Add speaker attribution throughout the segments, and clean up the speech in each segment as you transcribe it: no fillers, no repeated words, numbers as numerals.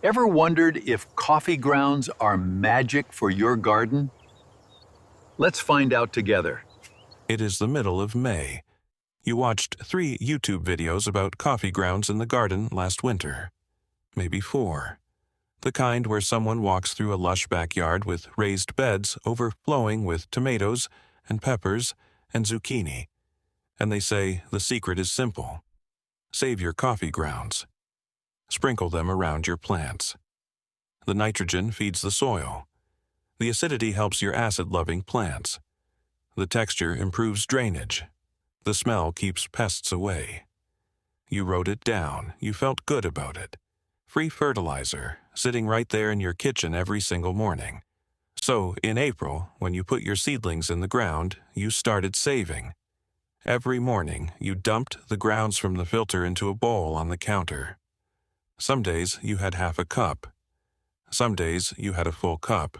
Speaker 1: Ever wondered if coffee grounds are magic for your garden? Let's find out together.
Speaker 2: It is the middle of May. You watched 3 YouTube videos about coffee grounds in the garden last winter. Maybe 4. The kind where someone walks through a lush backyard with raised beds overflowing with tomatoes and peppers and zucchini. And they say the secret is simple. Save your coffee grounds. Sprinkle them around your plants. The nitrogen feeds the soil. The acidity helps your acid-loving plants. The texture improves drainage. The smell keeps pests away. You wrote it down. You felt good about it. Free fertilizer, sitting right there in your kitchen every single morning. So, in April, when you put your seedlings in the ground, you started saving. Every morning, you dumped the grounds from the filter into a bowl on the counter. Some days, you had half a cup. Some days, you had a full cup.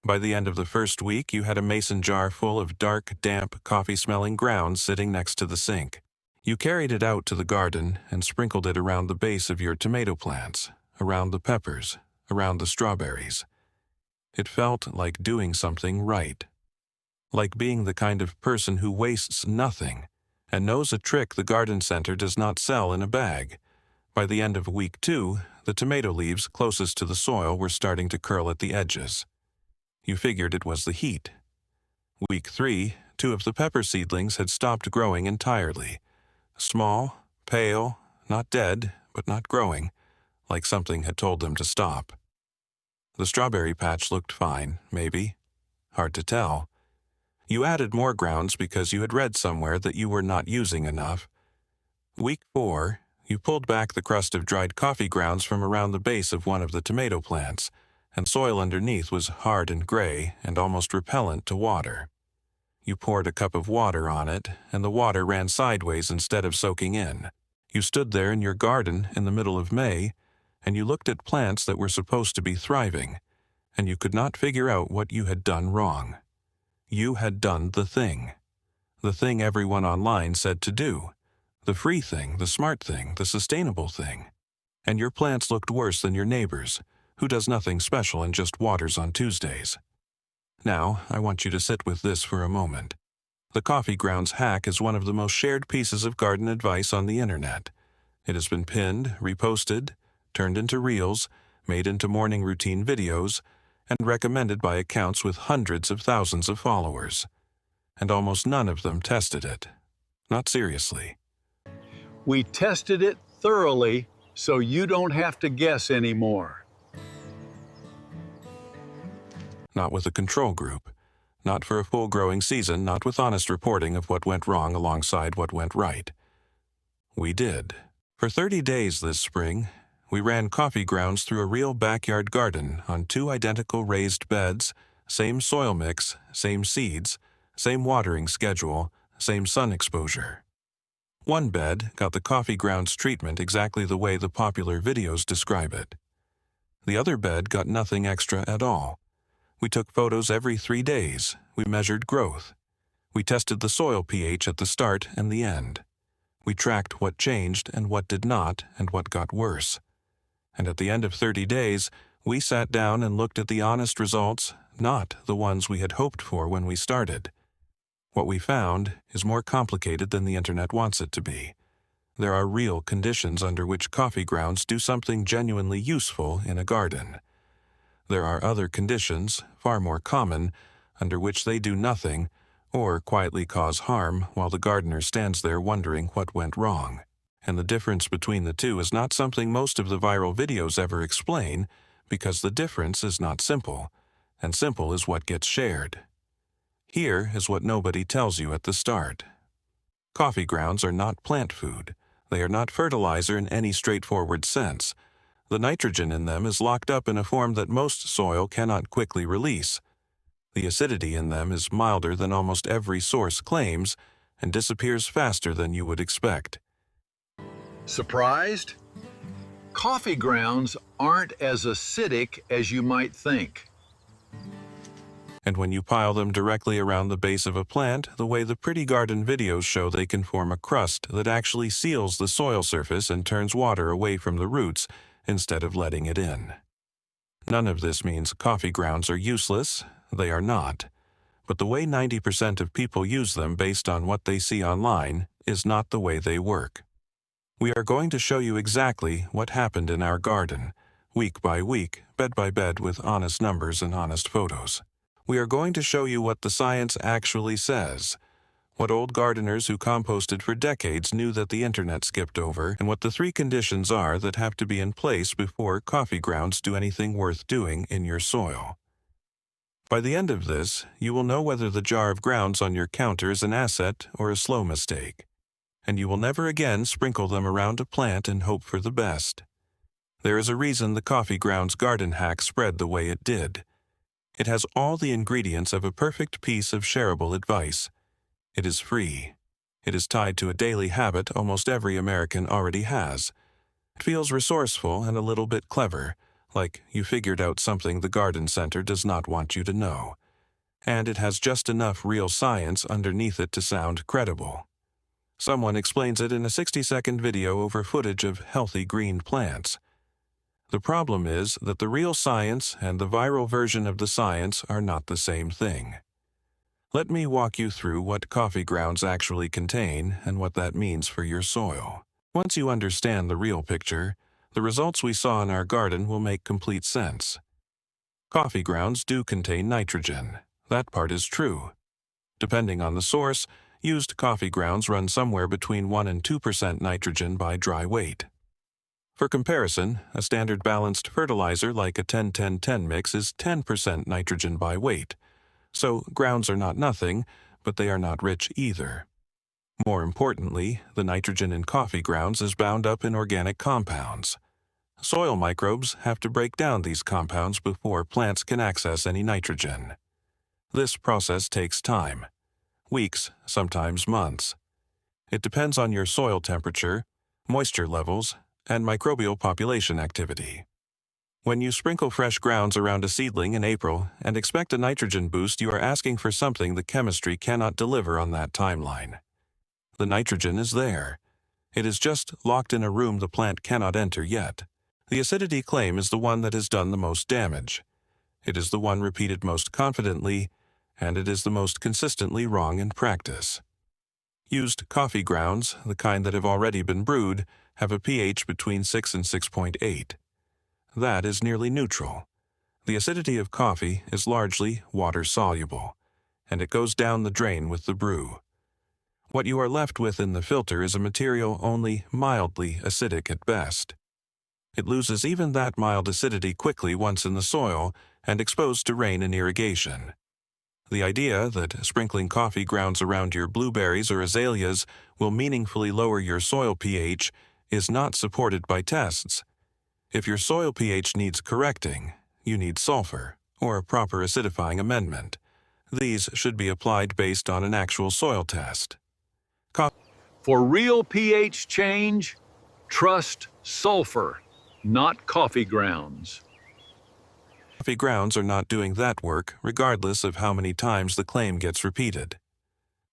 Speaker 2: By the end of the first week, you had a mason jar full of dark, damp, coffee-smelling grounds sitting next to the sink. You carried it out to the garden and sprinkled it around the base of your tomato plants, around the peppers, around the strawberries. It felt like doing something right. Like being the kind of person who wastes nothing and knows a trick the garden center does not sell in a bag. By the end of week 2, the tomato leaves closest to the soil were starting to curl at the edges. You figured it was the heat. Week 3, 2 of the pepper seedlings had stopped growing entirely. Small, pale, not dead, but not growing, like something had told them to stop. The strawberry patch looked fine, maybe. Hard to tell. You added more grounds because you had read somewhere that you were not using enough. Week 4, you pulled back the crust of dried coffee grounds from around the base of one of the tomato plants, and soil underneath was hard and gray and almost repellent to water. You poured a cup of water on it, and the water ran sideways instead of soaking in. You stood there in your garden in the middle of May, and you looked at plants that were supposed to be thriving, and you could not figure out what you had done wrong. You had done the thing everyone online said to do, the free thing, the smart thing, the sustainable thing. And your plants looked worse than your neighbors, who does nothing special and just waters on Tuesdays. Now, I want you to sit with this for a moment. The coffee grounds hack is one of the most shared pieces of garden advice on the internet. It has been pinned, reposted, turned into reels, made into morning routine videos, and recommended by accounts with hundreds of thousands of followers. And almost none of them tested it. Not seriously.
Speaker 1: We tested it thoroughly, so you don't have to guess anymore.
Speaker 2: Not with a control group. Not for a full growing season, not with honest reporting of what went wrong alongside what went right. We did. For 30 days this spring, we ran coffee grounds through a real backyard garden on 2 identical raised beds, same soil mix, same seeds, same watering schedule, same sun exposure. One bed got the coffee grounds treatment exactly the way the popular videos describe it. The other bed got nothing extra at all. We took photos every 3 days. We measured growth. We tested the soil pH at the start and the end. We tracked what changed and what did not and what got worse. And at the end of 30 days, we sat down and looked at the honest results, not the ones we had hoped for when we started. What we found is more complicated than the internet wants it to be. There are real conditions under which coffee grounds do something genuinely useful in a garden. There are other conditions, far more common, under which they do nothing or quietly cause harm while the gardener stands there wondering what went wrong. And the difference between the two is not something most of the viral videos ever explain, because the difference is not simple, and simple is what gets shared. Here is what nobody tells you at the start. Coffee grounds are not plant food. They are not fertilizer in any straightforward sense. The nitrogen in them is locked up in a form that most soil cannot quickly release. The acidity in them is milder than almost every source claims and disappears faster than you would expect.
Speaker 1: Surprised? Coffee grounds aren't as acidic as you might think.
Speaker 2: And when you pile them directly around the base of a plant, the way the pretty garden videos show, they can form a crust that actually seals the soil surface and turns water away from the roots instead of letting it in. None of this means coffee grounds are useless. They are not. But the way 90% of people use them based on what they see online is not the way they work. We are going to show you exactly what happened in our garden, week by week, bed by bed, with honest numbers and honest photos. We are going to show you what the science actually says, what old gardeners who composted for decades knew that the internet skipped over, and what the 3 conditions are that have to be in place before coffee grounds do anything worth doing in your soil. By the end of this, you will know whether the jar of grounds on your counter is an asset or a slow mistake, and you will never again sprinkle them around a plant and hope for the best. There is a reason the coffee grounds garden hack spread the way it did. It has all the ingredients of a perfect piece of shareable advice. It is free. It is tied to a daily habit almost every American already has. It feels resourceful and a little bit clever, like you figured out something the garden center does not want you to know. And it has just enough real science underneath it to sound credible. Someone explains it in a 60-second video over footage of healthy green plants. The problem is that the real science and the viral version of the science are not the same thing. Let me walk you through what coffee grounds actually contain and what that means for your soil. Once you understand the real picture, the results we saw in our garden will make complete sense. Coffee grounds do contain nitrogen. That part is true. Depending on the source, used coffee grounds run somewhere between 1 and 2% nitrogen by dry weight. For comparison, a standard balanced fertilizer like a 10-10-10 mix is 10% nitrogen by weight. So grounds are not nothing, but they are not rich either. More importantly, the nitrogen in coffee grounds is bound up in organic compounds. Soil microbes have to break down these compounds before plants can access any nitrogen. This process takes time. Weeks, sometimes months. It depends on your soil temperature, moisture levels, and microbial population activity. When you sprinkle fresh grounds around a seedling in April and expect a nitrogen boost, you are asking for something the chemistry cannot deliver on that timeline. The nitrogen is there. It is just locked in a room the plant cannot enter yet. The acidity claim is the one that has done the most damage. It is the one repeated most confidently, and it is the most consistently wrong in practice. Used coffee grounds, the kind that have already been brewed, have a pH between 6 and 6.8. That is nearly neutral. The acidity of coffee is largely water-soluble, and it goes down the drain with the brew. What you are left with in the filter is a material only mildly acidic at best. It loses even that mild acidity quickly once in the soil and exposed to rain and irrigation. The idea that sprinkling coffee grounds around your blueberries or azaleas will meaningfully lower your soil pH is not supported by tests. If your soil pH needs correcting, you need sulfur or a proper acidifying amendment. These should be applied based on an actual soil test.
Speaker 1: For real pH change, trust sulfur, not coffee grounds.
Speaker 2: Coffee grounds are not doing that work regardless of how many times the claim gets repeated.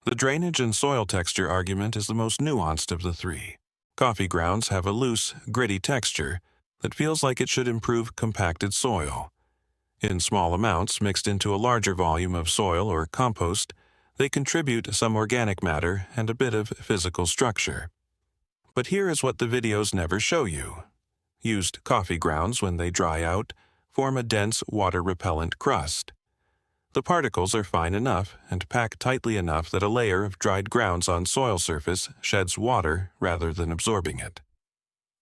Speaker 2: The drainage and soil texture argument is the most nuanced of the 3. Coffee grounds have a loose, gritty texture that feels like it should improve compacted soil. In small amounts mixed into a larger volume of soil or compost, they contribute some organic matter and a bit of physical structure. But here is what the videos never show you. Used coffee grounds, when they dry out, form a dense water-repellent crust. The particles are fine enough and pack tightly enough that a layer of dried grounds on soil surface sheds water rather than absorbing it.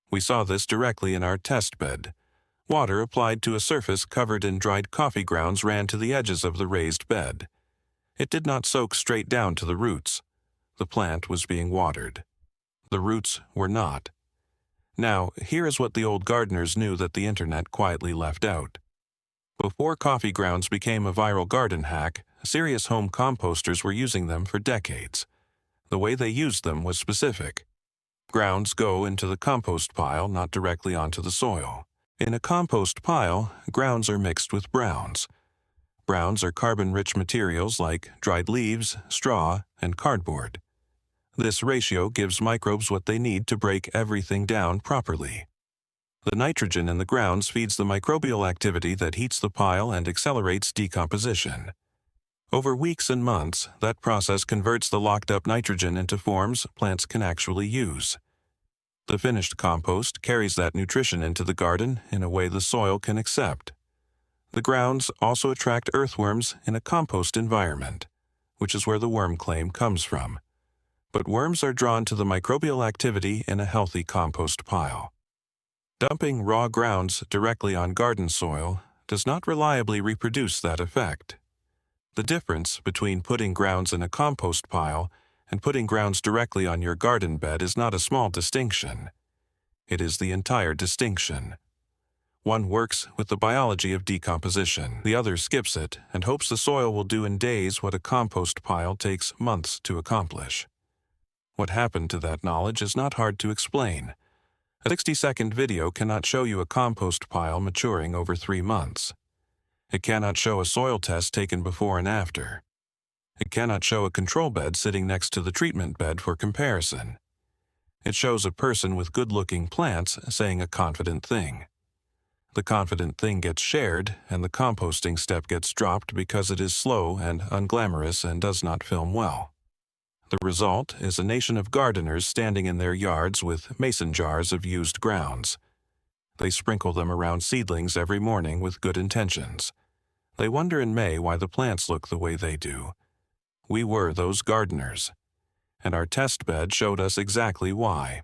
Speaker 2: We saw this directly in our test bed. Water applied to a surface covered in dried coffee grounds ran to the edges of the raised bed. It did not soak straight down to the roots. The plant was being watered. The roots were not. Now, here is what the old gardeners knew that the internet quietly left out. Before coffee grounds became a viral garden hack, serious home composters were using them for decades. The way they used them was specific. Grounds go into the compost pile, not directly onto the soil. In a compost pile, grounds are mixed with browns. Browns are carbon-rich materials like dried leaves, straw, and cardboard. This ratio gives microbes what they need to break everything down properly. The nitrogen in the grounds feeds the microbial activity that heats the pile and accelerates decomposition. Over weeks and months, that process converts the locked-up nitrogen into forms plants can actually use. The finished compost carries that nutrition into the garden in a way the soil can accept. The grounds also attract earthworms in a compost environment, which is where the worm claim comes from. But worms are drawn to the microbial activity in a healthy compost pile. Dumping raw grounds directly on garden soil does not reliably reproduce that effect. The difference between putting grounds in a compost pile and putting grounds directly on your garden bed is not a small distinction. It is the entire distinction. One works with the biology of decomposition. The other skips it and hopes the soil will do in days what a compost pile takes months to accomplish. What happened to that knowledge is not hard to explain. A 60-second video cannot show you a compost pile maturing over 3 months. It cannot show a soil test taken before and after. It cannot show a control bed sitting next to the treatment bed for comparison. It shows a person with good-looking plants saying a confident thing. The confident thing gets shared, and the composting step gets dropped because it is slow and unglamorous and does not film well. The result is a nation of gardeners standing in their yards with mason jars of used grounds. They sprinkle them around seedlings every morning with good intentions. They wonder in May why the plants look the way they do. We were those gardeners, and our test bed showed us exactly why.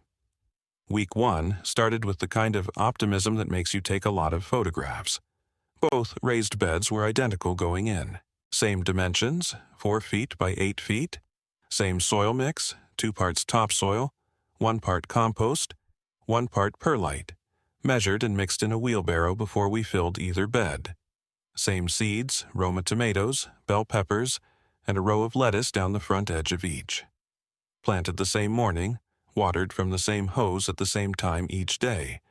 Speaker 2: Week 1 started with the kind of optimism that makes you take a lot of photographs. Both raised beds were identical going in. Same dimensions, 4 feet by 8 feet. Same soil mix, 2 parts topsoil, 1 part compost, 1 part perlite, measured and mixed in a wheelbarrow before we filled either bed. Same seeds, Roma tomatoes, bell peppers, and a row of lettuce down the front edge of each. Planted the same morning, watered from the same hose at the same time each day,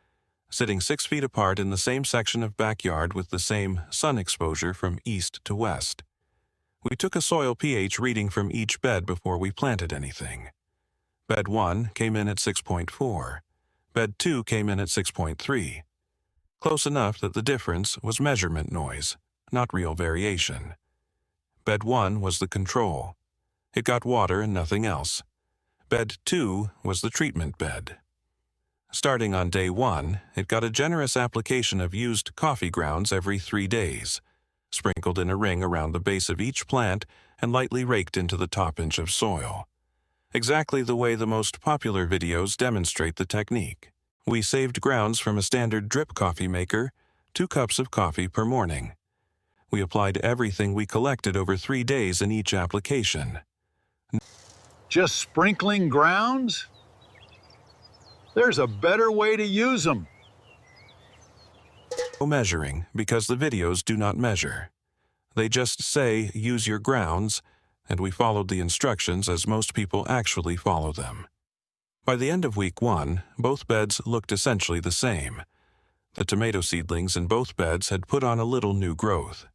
Speaker 2: sitting 6 feet apart in the same section of backyard with the same sun exposure from east to west. We took a soil pH reading from each bed before we planted anything. Bed 1 came in at 6.4. Bed 2 came in at 6.3. Close enough that the difference was measurement noise, not real variation. Bed 1 was the control. It got water and nothing else. Bed 2 was the treatment bed. Starting on day 1, it got a generous application of used coffee grounds every 3 days, sprinkled in a ring around the base of each plant and lightly raked into the top inch of soil. Exactly the way the most popular videos demonstrate the technique. We saved grounds from a standard drip coffee maker, 2 cups of coffee per morning. We applied everything we collected over 3 days in each application.
Speaker 1: Just sprinkling grounds? There's a better way to use them.
Speaker 2: No measuring, because the videos do not measure. They just say, use your grounds, and we followed the instructions as most people actually follow them. By the end of week 1, both beds looked essentially the same. The tomato seedlings in both beds had put on a little new growth.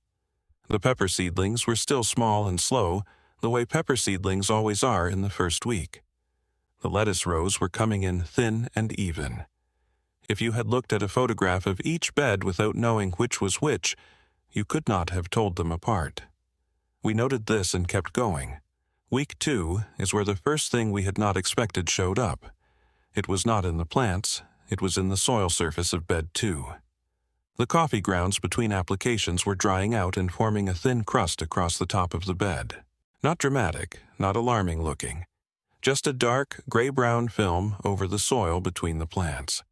Speaker 2: The pepper seedlings were still small and slow, the way pepper seedlings always are in the first week. The lettuce rows were coming in thin and even. If you had looked at a photograph of each bed without knowing which was which, you could not have told them apart. We noted this and kept going. Week 2 is where the first thing we had not expected showed up. It was not in the plants, it was in the soil surface of bed 2. The coffee grounds between applications were drying out and forming a thin crust across the top of the bed. Not dramatic, not alarming looking. Just a dark, gray-brown film over the soil between the plants.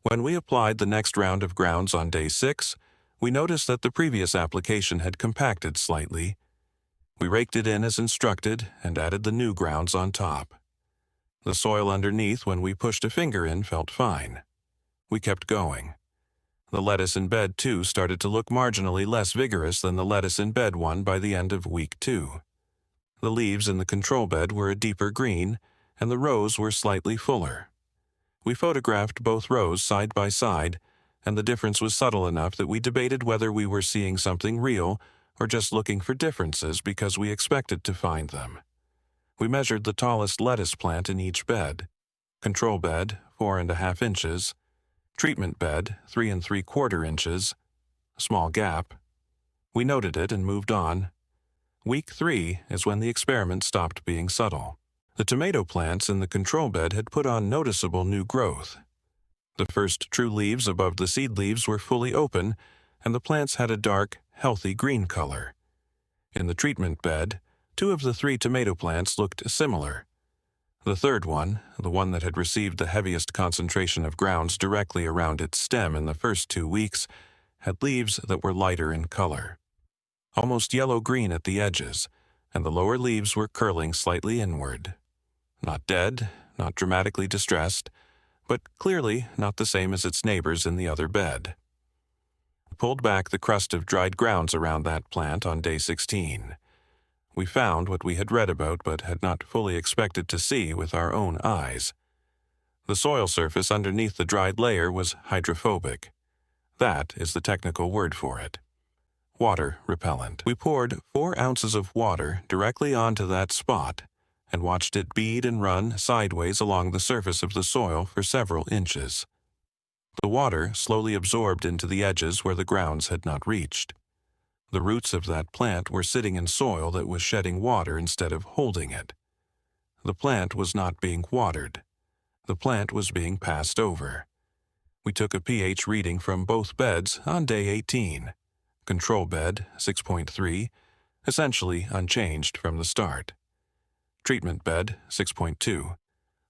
Speaker 2: When we applied the next round of grounds on day 6, we noticed that the previous application had compacted slightly. We raked it in as instructed and added the new grounds on top. The soil underneath, when we pushed a finger in, felt fine. We kept going. The lettuce in bed 2 started to look marginally less vigorous than the lettuce in bed 1 by the end of week 2. The leaves in the control bed were a deeper green, and the rows were slightly fuller. We photographed both rows side by side, and the difference was subtle enough that we debated whether we were seeing something real or just looking for differences because we expected to find them. We measured the tallest lettuce plant in each bed. Control bed, 4.5 inches. Treatment bed, 3 3/4 inches. Small gap. We noted it and moved on. Week 3 is when the experiment stopped being subtle. The tomato plants in the control bed had put on noticeable new growth. The first true leaves above the seed leaves were fully open, and the plants had a dark, healthy green color. In the treatment bed, 2 of the 3 tomato plants looked similar. The third one, the one that had received the heaviest concentration of grounds directly around its stem in the first 2 weeks, had leaves that were lighter in color, almost yellow-green at the edges, and the lower leaves were curling slightly inward. Not dead, not dramatically distressed, but clearly not the same as its neighbors in the other bed. We pulled back the crust of dried grounds around that plant on day 16. We found what we had read about but had not fully expected to see with our own eyes. The soil surface underneath the dried layer was hydrophobic. That is the technical word for it. Water repellent. We poured 4 ounces of water directly onto that spot and watched it bead and run sideways along the surface of the soil for several inches. The water slowly absorbed into the edges where the grounds had not reached. The roots of that plant were sitting in soil that was shedding water instead of holding it. The plant was not being watered. The plant was being passed over. We took a pH reading from both beds on day 18. Control bed, 6.3, essentially unchanged from the start. Treatment bed, 6.2,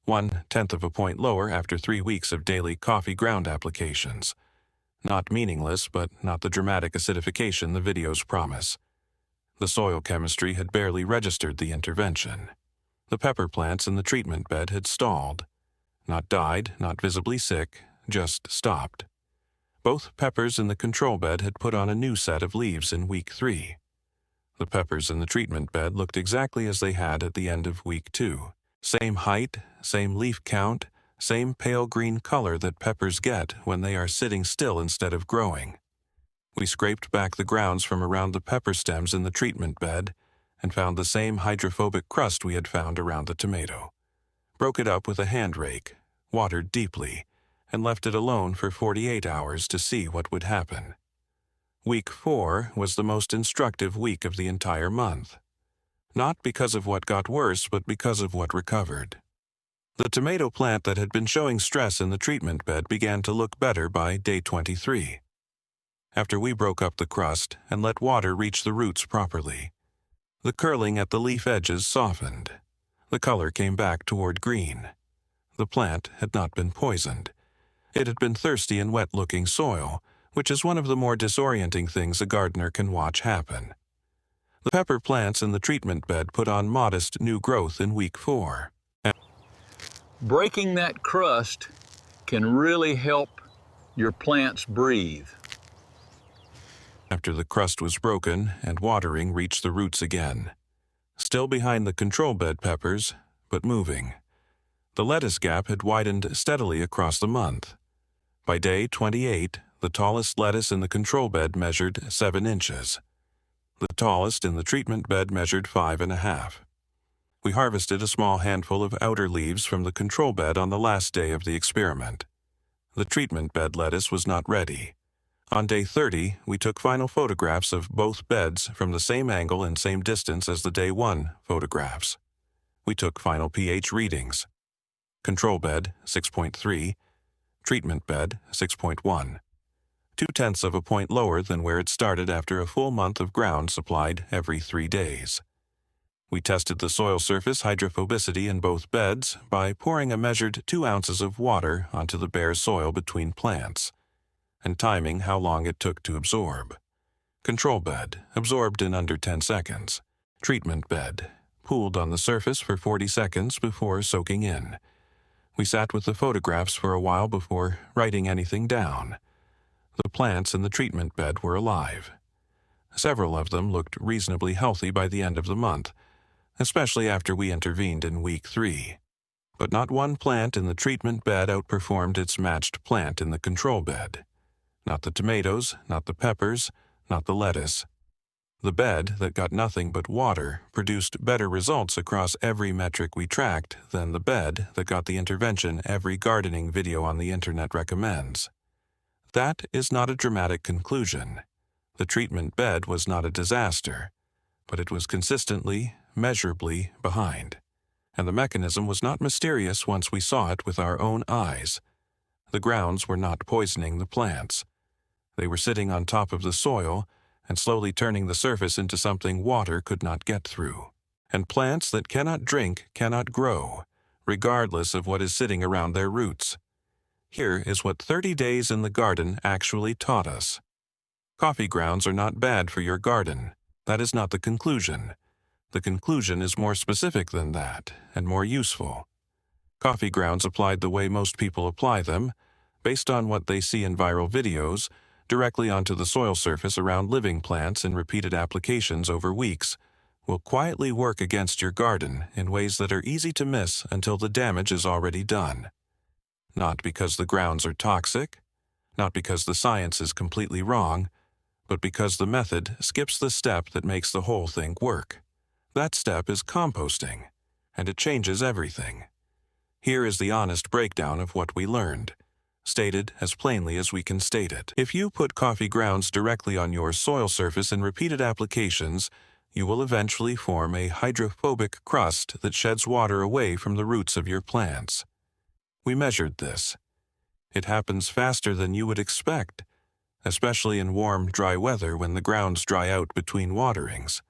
Speaker 2: 1/10 of a point lower after 3 weeks of daily coffee ground applications. Not meaningless, but not the dramatic acidification the videos promise. The soil chemistry had barely registered the intervention. The pepper plants in the treatment bed had stalled. Not died, not visibly sick, just stopped. Both peppers in the control bed had put on a new set of leaves in week 3. The peppers in the treatment bed looked exactly as they had at the end of week 2. Same height, same leaf count, same pale green color that peppers get when they are sitting still instead of growing. We scraped back the grounds from around the pepper stems in the treatment bed and found the same hydrophobic crust we had found around the tomato. Broke it up with a hand rake, watered deeply, and left it alone for 48 hours to see what would happen. Week 4 was the most instructive week of the entire month. Not because of what got worse, but because of what recovered. The tomato plant that had been showing stress in the treatment bed began to look better by day 23. After we broke up the crust and let water reach the roots properly, the curling at the leaf edges softened. The color came back toward green. The plant had not been poisoned. It had been thirsty and wet-looking soil, which is one of the more disorienting things a gardener can watch happen. The pepper plants in the treatment bed put on modest new growth in week 4.
Speaker 1: Breaking that crust can really help your plants breathe.
Speaker 2: After the crust was broken and watering reached the roots again. Still behind the control bed peppers, but moving. The lettuce gap had widened steadily across the month. By day 28, the tallest lettuce in the control bed measured 7 inches. The tallest in the treatment bed measured 5.5. We harvested a small handful of outer leaves from the control bed on the last day of the experiment. The treatment bed lettuce was not ready. On day 30, we took final photographs of both beds from the same angle and same distance as the day 1 photographs. We took final pH readings. Control bed, 6.3. Treatment bed, 6.1. 0.2 of a point lower than where it started after a full month of ground supplied every 3 days. We tested the soil surface hydrophobicity in both beds by pouring a measured 2 ounces of water onto the bare soil between plants, and timing how long it took to absorb. Control bed, absorbed in under 10 seconds. Treatment bed, pooled on the surface for 40 seconds before soaking in. We sat with the photographs for a while before writing anything down. The plants in the treatment bed were alive. Several of them looked reasonably healthy by the end of the month, especially after we intervened in week 3. But not one plant in the treatment bed outperformed its matched plant in the control bed. Not the tomatoes, not the peppers, not the lettuce. The bed that got nothing but water produced better results across every metric we tracked than the bed that got the intervention every gardening video on the internet recommends. That is not a dramatic conclusion. The treatment bed was not a disaster, but it was consistently, measurably behind. And the mechanism was not mysterious once we saw it with our own eyes. The grounds were not poisoning the plants. They were sitting on top of the soil and slowly turning the surface into something water could not get through. And plants that cannot drink cannot grow, regardless of what is sitting around their roots. Here is what 30 days in the garden actually taught us. Coffee grounds are not bad for your garden. That is not the conclusion. The conclusion is more specific than that, and more useful. Coffee grounds applied the way most people apply them, based on what they see in viral videos, directly onto the soil surface around living plants in repeated applications over weeks, will quietly work against your garden in ways that are easy to miss until the damage is already done. Not because the grounds are toxic, not because the science is completely wrong, but because the method skips the step that makes the whole thing work. That step is composting, and it changes everything. Here is the honest breakdown of what we learned, stated as plainly as we can state it. If you put coffee grounds directly on your soil surface in repeated applications, you will eventually form a hydrophobic crust that sheds water away from the roots of your plants. We measured this. It happens faster than you would expect, especially in warm, dry weather when the grounds dry out between waterings.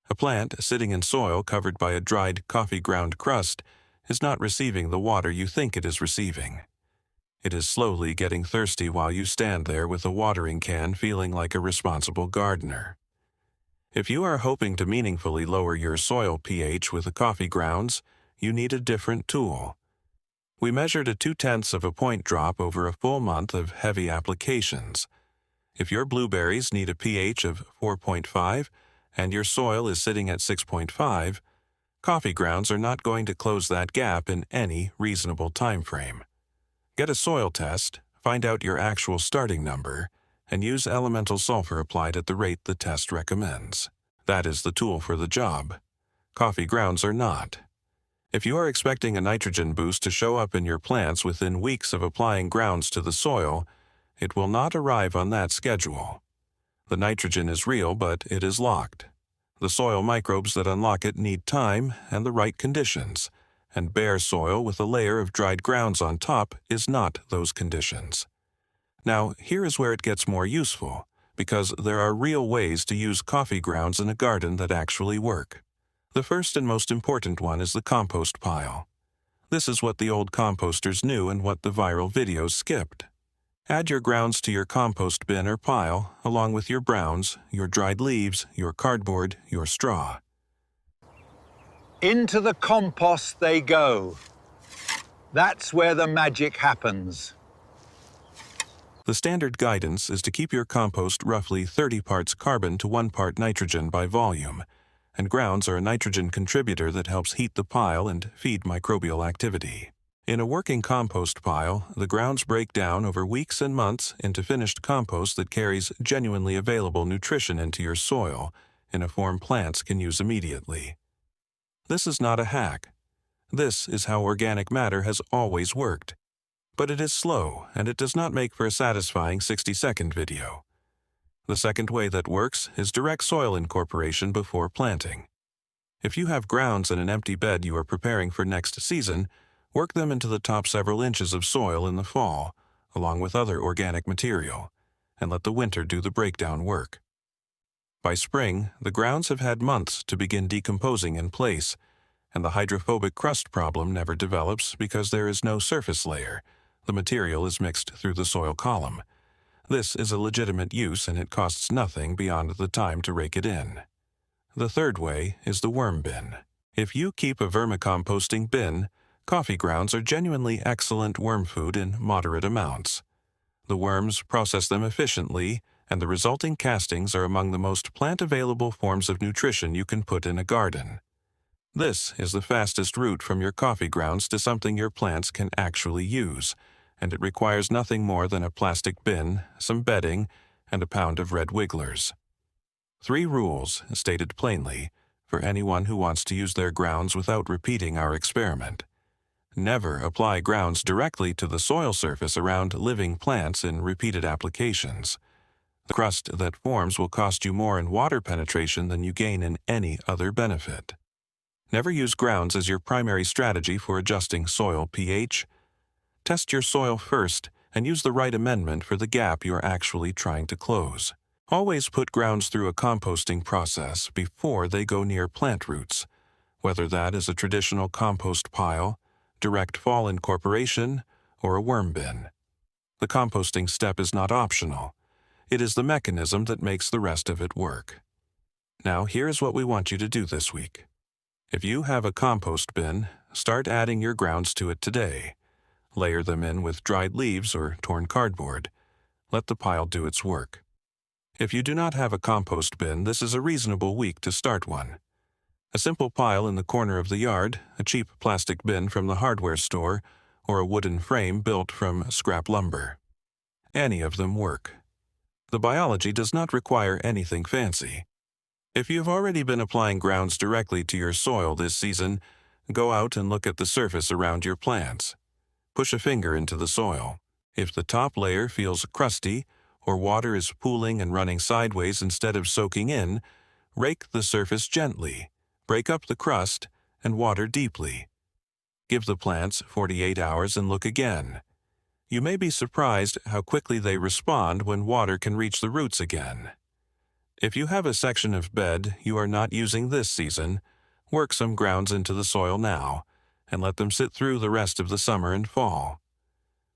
Speaker 2: A plant sitting in soil covered by a dried coffee ground crust is not receiving the water you think it is receiving. It is slowly getting thirsty while you stand there with a watering can feeling like a responsible gardener. If you are hoping to meaningfully lower your soil pH with the coffee grounds, you need a different tool. We measured a 0.2 point drop over a full month of heavy applications. If your blueberries need a pH of 4.5 and your soil is sitting at 6.5, coffee grounds are not going to close that gap in any reasonable time frame. Get a soil test, find out your actual starting number, and use elemental sulfur applied at the rate the test recommends. That is the tool for the job. Coffee grounds are not. If you are expecting a nitrogen boost to show up in your plants within weeks of applying grounds to the soil, it will not arrive on that schedule. The nitrogen is real, but it is locked. The soil microbes that unlock it need time and the right conditions, and bare soil with a layer of dried grounds on top is not those conditions. Now, here is where it gets more useful, because there are real ways to use coffee grounds in a garden that actually work. The first and most important one is the compost pile. This is what the old composters knew and what the viral videos skipped. Add your grounds to your compost bin or pile, along with your browns, your dried leaves, your cardboard, your straw.
Speaker 1: Into the compost they go. That's where the magic happens.
Speaker 2: The standard guidance is to keep your compost roughly 30 parts carbon to 1 part nitrogen by volume, and grounds are a nitrogen contributor that helps heat the pile and feed microbial activity. In a working compost pile, the grounds break down over weeks and months into finished compost that carries genuinely available nutrition into your soil in a form plants can use immediately. This is not a hack. This is how organic matter has always worked. But it is slow, and it does not make for a satisfying 60-second video. The second way that works is direct soil incorporation before planting. If you have grounds in an empty bed you are preparing for next season, work them into the top several inches of soil in the fall, along with other organic material, and let the winter do the breakdown work. By spring, the grounds have had months to begin decomposing in place, and the hydrophobic crust problem never develops because there is no surface layer. The material is mixed through the soil column. This is a legitimate use and it costs nothing beyond the time to rake it in. The third way is the worm bin. If you keep a vermicomposting bin, coffee grounds are genuinely excellent worm food in moderate amounts. The worms process them efficiently, and the resulting castings are among the most plant-available forms of nutrition you can put in a garden. This is the fastest route from your coffee grounds to something your plants can actually use, and it requires nothing more than a plastic bin, some bedding, and a pound of red wigglers. 3 rules, stated plainly, for anyone who wants to use their grounds without repeating our experiment. Never apply grounds directly to the soil surface around living plants in repeated applications. The crust that forms will cost you more in water penetration than you gain in any other benefit. Never use grounds as your primary strategy for adjusting soil pH. Test your soil first and use the right amendment for the gap you are actually trying to close. Always put grounds through a composting process before they go near plant roots, whether that is a traditional compost pile, direct fall incorporation, or a worm bin. The composting step is not optional. It is the mechanism that makes the rest of it work. Now, here's what we want you to do this week. If you have a compost bin, start adding your grounds to it today. Layer them in with dried leaves or torn cardboard. Let the pile do its work. If you do not have a compost bin, this is a reasonable week to start one. A simple pile in the corner of the yard, a cheap plastic bin from the hardware store, or a wooden frame built from scrap lumber. Any of them work. The biology does not require anything fancy. If you have already been applying grounds directly to your soil this season, go out and look at the surface around your plants. Push a finger into the soil. If the top layer feels crusty, or water is pooling and running sideways instead of soaking in, rake the surface gently. Break up the crust and water deeply. Give the plants 48 hours and look again. You may be surprised how quickly they respond when water can reach the roots again. If you have a section of bed you are not using this season, work some grounds into the soil now and let them sit through the rest of the summer and fall.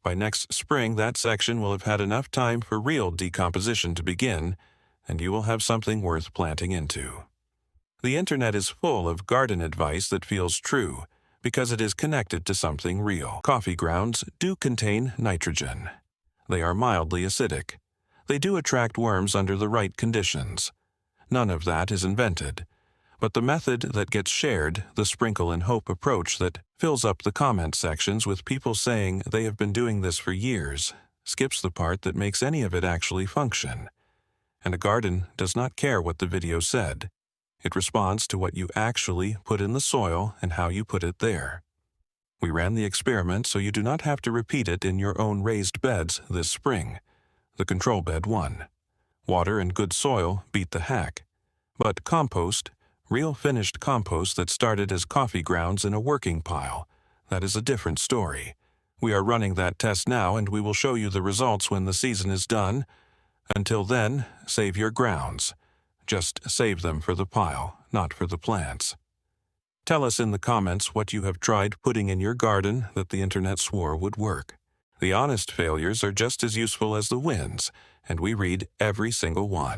Speaker 2: By next spring, that section will have had enough time for real decomposition to begin, and you will have something worth planting into. The internet is full of garden advice that feels true because it is connected to something real. Coffee grounds do contain nitrogen. They are mildly acidic. They do attract worms under the right conditions. None of that is invented. But the method that gets shared, the sprinkle and hope approach that fills up the comment sections with people saying they have been doing this for years, skips the part that makes any of it actually function. And a garden does not care what the video said. It responds to what you actually put in the soil and how you put it there. We ran the experiment so you do not have to repeat it in your own raised beds this spring. The control bed won. Water and good soil beat the hack. But compost, real finished compost that started as coffee grounds in a working pile, that is a different story. We are running that test now and we will show you the results when the season is done. Until then, save your grounds. Just save them for the pile, not for the plants. Tell us in the comments what you have tried putting in your garden that the internet swore would work. The honest failures are just as useful as the wins, and we read every single one.